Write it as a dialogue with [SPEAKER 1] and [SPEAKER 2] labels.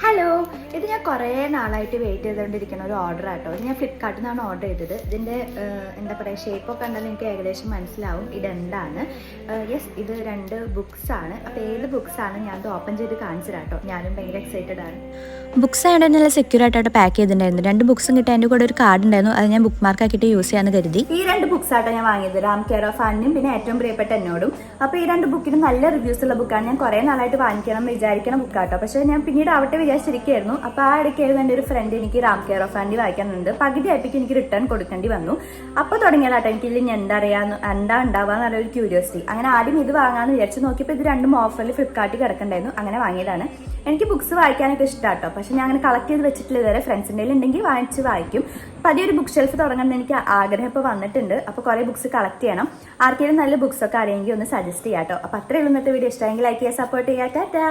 [SPEAKER 1] Hello, ഇത് ഞാൻ കുറേ നാളായിട്ട് വെയിറ്റ് ചെയ്തുകൊണ്ടിരിക്കുന്ന ഒരു ഓർഡർ ആട്ടോ. ഇത് ഞാൻ ഫ്ലിപ്കാർട്ടിൽ നിന്നാണ് ഓർഡർ ചെയ്തത്. ഇതിൻ്റെ എന്താ പറയുക, ഷേപ്പൊക്കെ കണ്ടാൽ എനിക്ക് ഏകദേശം മനസ്സിലാവും ഇതെന്താണ്. യെസ്, ഇത് 2 ബുക്സാണ്. അപ്പോൾ ഏത് ബുക്സാണ് ഞാനത് ഓപ്പൺ ചെയ്ത് കാണിച്ചു തരാട്ടോ. ഞാനും ഭയങ്കര എക്സൈറ്റഡ് ആണ്.
[SPEAKER 2] ബുക്സ് ആയിട്ട് നല്ല സെക്യൂർ ആയിട്ട് പാക്ക് ചെയ്തിട്ടുണ്ടായിരുന്നു. 2 ബുക്സും കിട്ടി. എൻ്റെ കൂടെ ഒരു കാർഡ് ഉണ്ടായിരുന്നു, അത് ഞാൻ ബുക്ക് മാർക്ക് ആക്കിയിട്ട് യൂസ് ചെയ്യാമെന്ന് കരുതി.
[SPEAKER 1] ഈ 2 ബുക്സ് ആട്ടോ ഞാൻ വാങ്ങിയത്, റാം കെയർ ഓഫ് ആനിനും പിന്നെ ഏറ്റവും പ്രിയപ്പെട്ട എന്നോടും. അപ്പോൾ ഈ 2 ബുക്കിനും നല്ല റിവ്യൂസ് ഉള്ള ബുക്കാണ്. ഞാൻ കുറേ നാളായിട്ട് വാങ്ങിക്കണം എന്ന് വിചാരിക്കണ ബുക്കാട്ടോ. പക്ഷേ ഞാൻ പിന്നീട് ആവട്ടെ വിചാരിച്ചിരിക്കുകയായിരുന്നു. അപ്പോൾ ആ ഇടയ്ക്കായിരുന്നു എൻ്റെ ഒരു ഫ്രണ്ട് എനിക്ക് റാം കെയർ ഓഫ് ആനി വായിക്കാനുണ്ട്, പകുതി ആയപ്പോഴേക്ക് എനിക്ക് റിട്ടേൺ കൊടുക്കേണ്ടി വന്നു. അപ്പോൾ തുടങ്ങിയതാട്ടോ എനിക്ക് ഇതിൽ എന്താ ഉണ്ടാവുക എന്നൊരു ക്യൂരിയോസിറ്റി. അങ്ങനെ ആദ്യം ഇത് വാങ്ങാമെന്ന് വിചാരിച്ച് നോക്കിയപ്പോൾ ഇത് 2 ഓഫറിൽ ഫ്ലിപ്കാർട്ടിൽ കിടക്കണ്ടായിരുന്നു. അങ്ങനെ വാങ്ങിയതാണ്. എനിക്ക് ബുക്സ് വായിക്കാനൊക്കെ ഇഷ്ടമാട്ടോ. പക്ഷെ ഞാൻ അങ്ങനെ കളക്ട് ചെയ്ത് വെച്ചിട്ടില്ല ഇതുവരെ. ഫ്രണ്ട്സിൻ്റെ ഉണ്ടെങ്കിൽ വാങ്ങിച്ച് വായിക്കും. അപ്പോൾ അതൊരു ബുക്ക് ഷെൽഫ് തുടങ്ങണമെന്ന് എനിക്ക് ആഗ്രഹം ഇപ്പോൾ വന്നിട്ടുണ്ട്. അപ്പോൾ കുറേ ബുക്സ് കളക്ട് ചെയ്യണം. ആർക്കെങ്കിലും നല്ല ബുക്സ് ഒക്കെ അറിയെങ്കിൽ ഒന്ന് സജസ്റ്റ് ചെയ്യാം കേട്ടോ. അപ്പോൾ അത്രയുള്ള ഇന്നത്തെ വീഡിയോ. ഇഷ്ടമെങ്കിൽ ലൈക്ക് ചെയ്യുക, സപ്പോർട്ട് ചെയ്യുക. ടാറ്റാ.